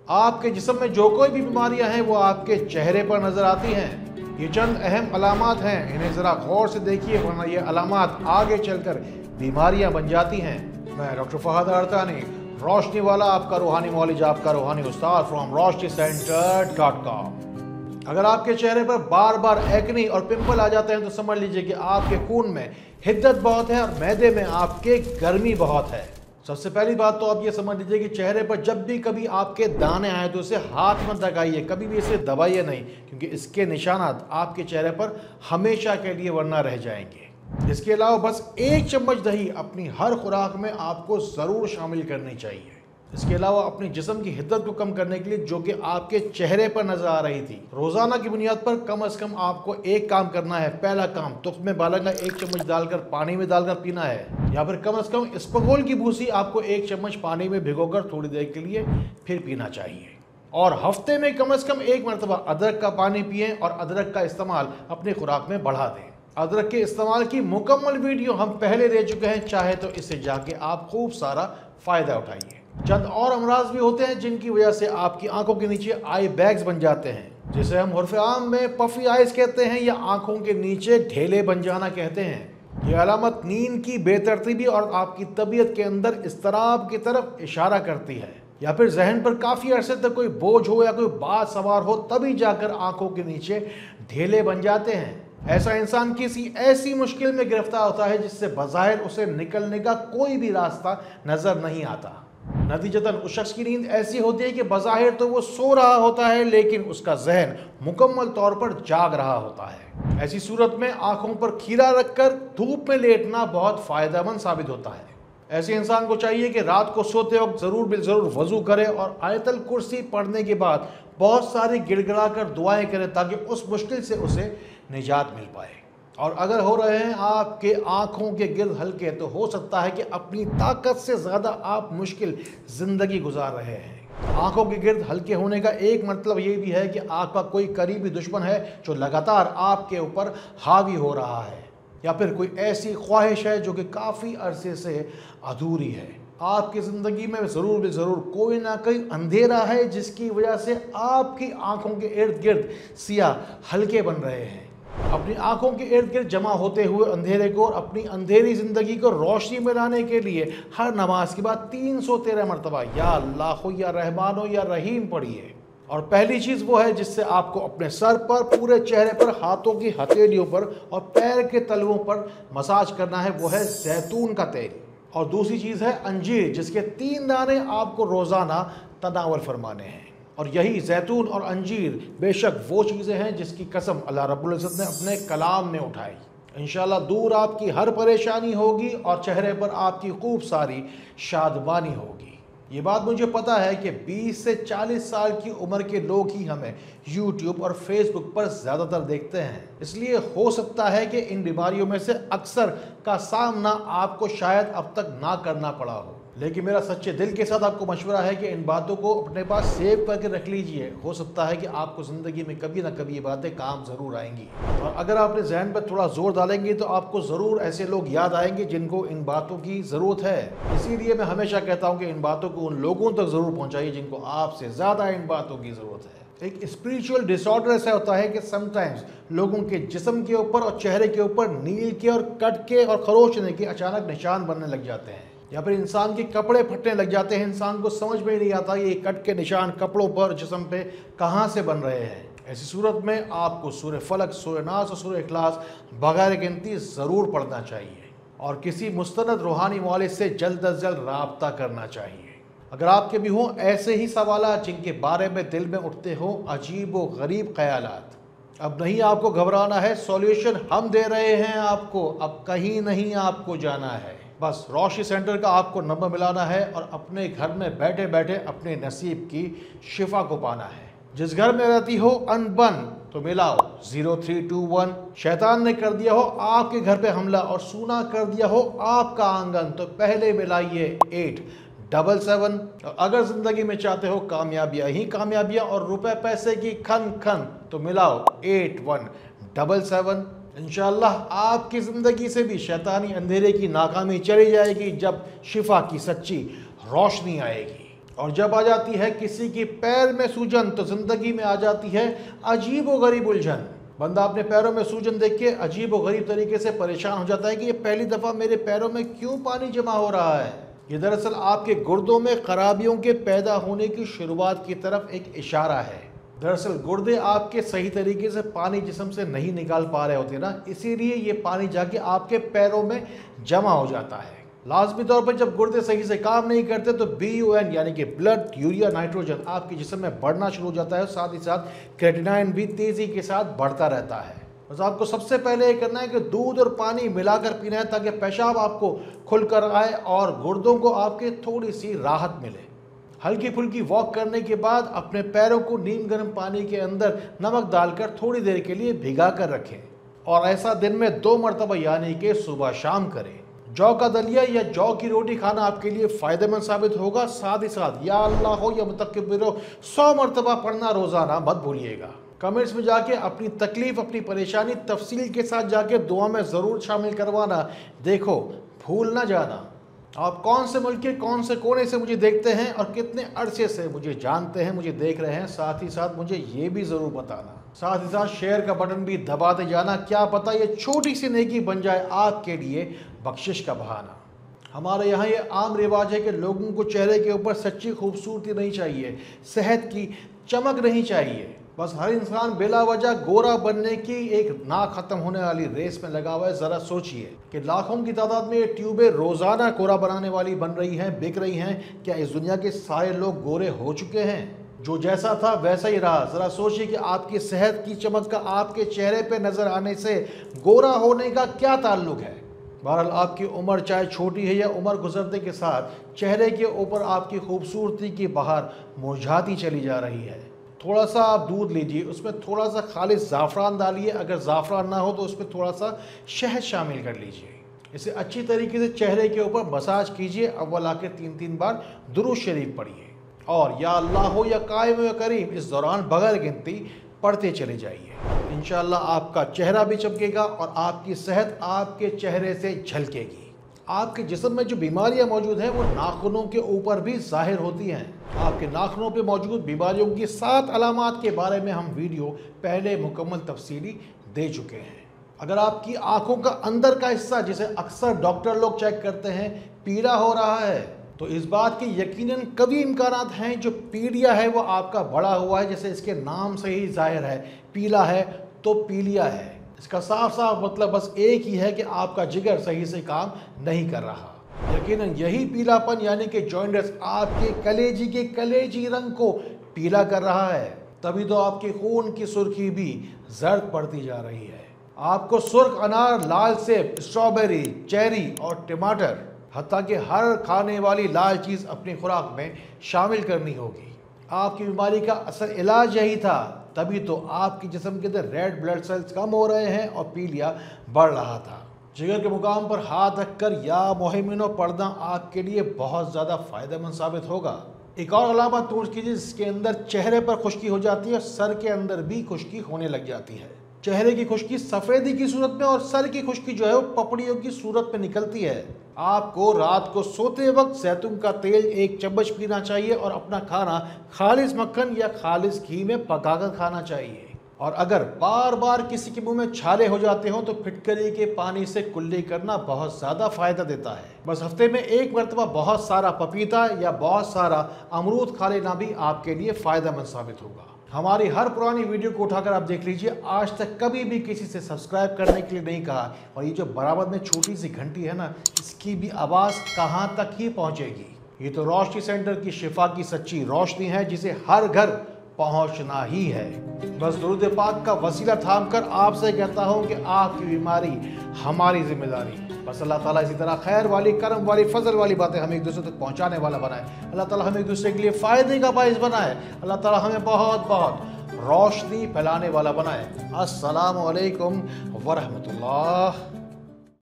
आपके जिस्म में जो कोई भी बीमारियां हैं वो आपके चेहरे पर नजर आती हैं। ये चंद अहम अलामात हैं, इन्हें जरा गौर से देखिए वरना ये अलामात आगे चलकर बीमारियां बन जाती हैं। मैं डॉक्टर फहद अरतानी, रोशनी वाला, आपका रूहानी मौलिज, आपका रूहानी उस्ताद फ्रॉम roshnicenter.com। अगर आपके चेहरे पर बार बार एक्नी और पिंपल आ जाते हैं तो समझ लीजिए कि आपके खून में हिद्दत बहुत है और मैदे में आपके गर्मी बहुत है। सबसे पहली बात तो आप ये समझ लीजिए कि चेहरे पर जब भी कभी आपके दाने आए तो उसे हाथ मत लगाइए, कभी भी इसे दबाइए नहीं, क्योंकि इसके निशानात आपके चेहरे पर हमेशा के लिए वरना रह जाएंगे। इसके अलावा बस 1 चम्मच दही अपनी हर खुराक में आपको ज़रूर शामिल करनी चाहिए। इसके अलावा अपने जिस्म की हिद्दत को कम करने के लिए जो कि आपके चेहरे पर नजर आ रही थी, रोजाना की बुनियाद पर कम से कम आपको एक काम करना है। पहला काम, तुख्मे बालंगा 1 चम्मच डालकर पानी में डालकर पीना है, या फिर कम से कम इसबगोल की भूसी आपको 1 चम्मच पानी में भिगोकर थोड़ी देर के लिए फिर पीना चाहिए। और हफ्ते में कम से कम 1 मरतबा अदरक का पानी पिएं और अदरक का इस्तेमाल अपनी खुराक में बढ़ा दें। अदरक के इस्तेमाल की मुकम्मल वीडियो हम पहले दे चुके हैं, चाहे तो इससे जाके आप खूब सारा फायदा उठाइए। चंद और अमराज भी होते हैं जिनकी वजह से आपकी आंखों के नीचे आई बैग्स बन जाते हैं, जिसे हम उर्फ़ आम में पफी आइज कहते हैं या आंखों के नीचे ढेले बन जाना कहते हैं। यह अलामत नींद की बेतरतीबी और आपकी तबीयत के अंदर इस्तराब की तरफ इशारा करती है, या फिर जहन पर काफ़ी अरसे तक कोई बोझ हो या कोई बात सवार हो तभी जाकर आंखों के नीचे ढेले बन जाते हैं। ऐसा इंसान किसी ऐसी मुश्किल में गिरफ्तार होता है जिससे बज़ाहिर उसे निकलने का कोई भी रास्ता नजर नहीं आता। नतीजतन उस शख्स की नींद ऐसी होती है कि बज़ाहिर तो वो सो रहा होता है लेकिन उसका जहन मुकम्मल तौर पर जाग रहा होता है। ऐसी सूरत में आंखों पर खीरा रखकर धूप में लेटना बहुत फायदेमंद साबित होता है। ऐसे इंसान को चाहिए कि रात को सोते वक्त ज़रूर वजू करे और आयतल कुर्सी पढ़ने के बाद बहुत सारी गिड़गिड़ा कर दुआएं करें ताकि उस मुश्किल से उसे निजात मिल पाए। और अगर हो रहे हैं आपके आंखों के गिर्द हल्के तो हो सकता है कि अपनी ताकत से ज़्यादा आप मुश्किल ज़िंदगी गुजार रहे हैं। आंखों के गिर्द हल्के होने का एक मतलब ये भी है कि आपका कोई करीबी दुश्मन है जो लगातार आपके ऊपर हावी हो रहा है, या फिर कोई ऐसी ख्वाहिश है जो कि काफ़ी अरसे से अधूरी है। आपकी ज़िंदगी में ज़रूर कोई ना कोई अंधेरा है जिसकी वजह से आपकी आंखों के इर्द गिर्द सियाह हल्के बन रहे हैं। अपनी आंखों के इर्द गिर्द जमा होते हुए अंधेरे को और अपनी अंधेरी ज़िंदगी को रोशनी में लाने के लिए हर नमाज के बाद 313 मरतबा या अल्लाह या रहमानो या रहीम पढ़िए। और पहली चीज़ वो है जिससे आपको अपने सर पर, पूरे चेहरे पर, हाथों की हथेलियों पर और पैर के तलवों पर मसाज करना है, वो है जैतून का तेल। और दूसरी चीज़ है अंजीर, जिसके 3 दाने आपको रोज़ाना तनावल फरमाने हैं। और यही जैतून और अंजीर बेशक वो चीज़ें हैं जिसकी कसम अल्लाह रब्बुल इज़्ज़त ने अपने कलाम में उठाई। इंशाअल्लाह दूर आपकी हर परेशानी होगी और चेहरे पर आपकी खूब सारी शादबानी होगी। ये बात मुझे पता है कि 20 से 40 साल की उम्र के लोग ही हमें YouTube और Facebook पर ज़्यादातर देखते हैं, इसलिए हो सकता है कि इन बीमारियों में से अक्सर का सामना आपको शायद अब तक ना करना पड़ा हो। लेकिन मेरा सच्चे दिल के साथ आपको मशवरा है कि इन बातों को अपने पास सेव करके रख लीजिए। हो सकता है कि आपको ज़िंदगी में कभी ना कभी ये बातें काम ज़रूर आएंगी, और अगर आप अपने जहन पर थोड़ा जोर डालेंगे तो आपको ज़रूर ऐसे लोग याद आएंगे जिनको इन बातों की ज़रूरत है। इसीलिए मैं हमेशा कहता हूँ कि इन बातों को उन लोगों तक ज़रूर पहुँचाइए जिनको आपसे ज़्यादा इन बातों की ज़रूरत है। एक स्पिरिचुअल डिसऑर्डर ऐसा होता है कि समटाइम्स लोगों के जिस्म के ऊपर और चेहरे के ऊपर नील के और कट के और खरोचने के अचानक निशान बनने लग जाते हैं, या फिर इंसान के कपड़े फटने लग जाते हैं। इंसान को समझ में ही नहीं आता ये कट के निशान कपड़ों पर, जिस्म पे कहाँ से बन रहे हैं। ऐसी सूरत में आपको सूरह फलक, सूरह नास और सूरह इखलास बगैर गिनती ज़रूर पढ़ना चाहिए और किसी मुस्तनद रूहानी मौलिद से जल्द अज जल्द राब्ता करना चाहिए। अगर आपके भी हों ऐसे ही सवालात जिनके बारे में दिल में उठते हों अजीब व गरीब ख्यालात, अब नहीं आपको घबराना है, सॉल्यूशन हम दे रहे हैं आपको। अब कहीं नहीं आपको जाना है, बस रोशनी सेंटर का आपको नंबर मिलाना है और अपने घर में बैठे बैठे अपने नसीब की शिफा को पाना है। जिस घर में रहती हो अनबन तो मिलाओ 0321। शैतान ने कर दिया हो आपके घर पे हमला और सूना कर दिया हो आपका आंगन तो पहले मिलाइए 877। और अगर जिंदगी में चाहते हो कामयाबियां ही कामयाबियां और रुपए पैसे की खन खन तो मिलाओ 8177। इंशाअल्लाह आपकी ज़िंदगी से भी शैतानी अंधेरे की नाकामी चली जाएगी जब शिफा की सच्ची रोशनी आएगी। और जब आ जाती है किसी की पैर में सूजन तो जिंदगी में आ जाती है अजीब व गरीब उलझन। बंदा अपने पैरों में सूजन देख के अजीब व गरीब तरीके से परेशान हो जाता है कि ये पहली दफ़ा मेरे पैरों में क्यों पानी जमा हो रहा है। ये दरअसल आपके गुर्दों में खराबियों के पैदा होने की शुरुआत की तरफ एक इशारा है। दरअसल गुर्दे आपके सही तरीके से पानी जिस्म से नहीं निकाल पा रहे होते ना, इसीलिए ये पानी जाके आपके पैरों में जमा हो जाता है। लाजमी तौर पर जब गुर्दे सही से काम नहीं करते तो BUN यानी कि ब्लड यूरिया नाइट्रोजन आपके जिस्म में बढ़ना शुरू हो जाता है। साथ ही साथ क्रेटिनाइन भी तेजी के साथ बढ़ता रहता है। बस आपको सबसे पहले ये करना है कि दूध और पानी मिलाकर पीना है ताकि पेशाब आपको खुलकर आए और गुर्दों को आपके थोड़ी सी राहत मिले। हल्की फुल्की वॉक करने के बाद अपने पैरों को नीम गर्म पानी के अंदर नमक डालकर थोड़ी देर के लिए भिगा कर रखें और ऐसा दिन में 2 मरतबा यानी कि सुबह शाम करें। जौ का दलिया या जौ की रोटी खाना आपके लिए फ़ायदेमंद साबित होगा। साथ ही साथ या अल्लाह हो या मुतकब्बिर हो 100 मरतबा पढ़ना रोज़ाना मत भूलिएगा। कमेंट्स में जाके अपनी तकलीफ़ अपनी परेशानी तफसील के साथ जाके दुआ में ज़रूर शामिल करवाना। देखो भूल ना जाना आप कौन से मुल्क के कौन से कोने से मुझे देखते हैं और कितने अरसे से मुझे जानते हैं, मुझे देख रहे हैं। साथ ही साथ मुझे ये भी ज़रूर बताना। साथ ही साथ शेयर का बटन भी दबाते जाना। क्या पता ये छोटी सी नेकी बन जाए आपके लिए बख्शिश का बहाना। हमारे यहाँ ये आम रिवाज है कि लोगों को चेहरे के ऊपर सच्ची खूबसूरती नहीं चाहिए, सेहत की चमक नहीं चाहिए। बस हर इंसान बेला वजह गोरा बनने की एक ना ख़त्म होने वाली रेस में लगा हुआ है। ज़रा सोचिए कि लाखों की तादाद में ये ट्यूबें रोज़ाना गोरा बनाने वाली बन रही हैं, बिक रही हैं। क्या इस दुनिया के सारे लोग गोरे हो चुके हैं? जो जैसा था वैसा ही रहा। ज़रा सोचिए कि आपकी सेहत की चमक का आपके चेहरे पे नज़र आने से गोरा होने का क्या ताल्लुक है। बहरहाल आपकी उम्र चाहे छोटी है या उम्र गुजरने के साथ चेहरे के ऊपर आपकी खूबसूरती की बहार मुरझाती चली जा रही है। थोड़ा सा आप दूध लीजिए, उसमें थोड़ा सा खालिस ज़ाफ़रान डालिए। अगर ज़ाफ़रान ना हो तो उसमें थोड़ा सा शहद शामिल कर लीजिए। इसे अच्छी तरीके से चेहरे के ऊपर मसाज कीजिए। अव्वल आके 3-3 बार दुरूद शरीफ पढ़िए और या अल्लाह हो या कायम या करीम इस दौरान बगैर गिनती पढ़ते चले जाइए। इंशाअल्लाह आपका चेहरा भी चमकेगा और आपकी सेहत आपके चेहरे से झलकेगी। आपके जिस्म में जो बीमारियां मौजूद हैं वो नाखूनों के ऊपर भी जाहिर होती हैं। आपके नाखूनों पे मौजूद बीमारियों की 7 अलामात के बारे में हम वीडियो पहले मुकम्मल तफसीली दे चुके हैं। अगर आपकी आंखों का अंदर का हिस्सा जिसे अक्सर डॉक्टर लोग चेक करते हैं पीला हो रहा है तो इस बात के यकीनन कभी इम्कानात हैं जो पीलिया है वो आपका बढ़ा हुआ है। जैसे इसके नाम से ही जाहिर है, पीला है तो पीलिया है। इसका साफ साफ मतलब बस एक ही है कि आपका जिगर सही से काम नहीं कर रहा। यकीनन यही पीलापन यानी कि जॉइंटिस आपके कलेजी के कलेजी रंग को पीला कर रहा है। तभी तो आपके खून की सुर्खी भी जर्द पड़ती जा रही है। आपको सुर्ख अनार, लाल सेब, स्ट्रॉबेरी, चेरी और टमाटर हत्ता कि हर खाने वाली लाल चीज़ अपनी खुराक में शामिल करनी होगी। आपकी बीमारी का असल इलाज यही था, तभी तो आपके जिस्म के अंदर रेड ब्लड सेल्स कम हो रहे हैं और पीलिया बढ़ रहा था। जिगर के मुकाम पर हाथ रखकर या मुहिमिनो पढ़ना आपके लिए बहुत ज़्यादा फ़ायदेमंद साबित होगा। एक और अलामत नोट कीजिए जिसके अंदर चेहरे पर खुश्की हो जाती है और सर के अंदर भी खुश्की होने लग जाती है। चेहरे की खुश्की सफ़ेदी की सूरत में और सर की खुश्की जो है वो पपड़ियों की सूरत में निकलती है। आपको रात को सोते वक्त जैतून का तेल 1 चम्मच पीना चाहिए और अपना खाना खालिस मक्खन या खालिस घी में पकाकर खाना चाहिए। और अगर बार बार किसी के मुंह में छाले हो जाते हो तो फिटकरी के पानी से कुल्ली करना बहुत ज़्यादा फ़ायदा देता है। बस हफ्ते में 1 मरतबा बहुत सारा पपीता या बहुत सारा अमरूद खा लेना भी आपके लिए फ़ायदेमंद साबित होगा। हमारी हर पुरानी वीडियो को उठाकर आप देख लीजिए, आज तक कभी भी किसी से सब्सक्राइब करने के लिए नहीं कहा। और ये जो बराबर में छोटी सी घंटी है ना, इसकी भी आवाज़ कहाँ तक ही पहुँचेगी। ये तो रोशनी सेंटर की शिफा की सच्ची रोशनी है जिसे हर घर पहुँचना ही है। बस दुरूद पाक का वसीला थाम कर आपसे कहता हूँ कि आपकी बीमारी हमारी जिम्मेदारी। बस अल्लाह ताला इसी तरह खैर वाली, करम वाली, फजल वाली बातें हमें एक दूसरे तक पहुंचाने वाला बनाए। अल्लाह ताला हमें एक दूसरे के लिए फ़ायदे का बाइस बनाए। अल्लाह ताला हमें बहुत बहुत रोशनी फैलाने वाला बनाए। अस्सलामु अलैकुम वरहमतुल्लाह।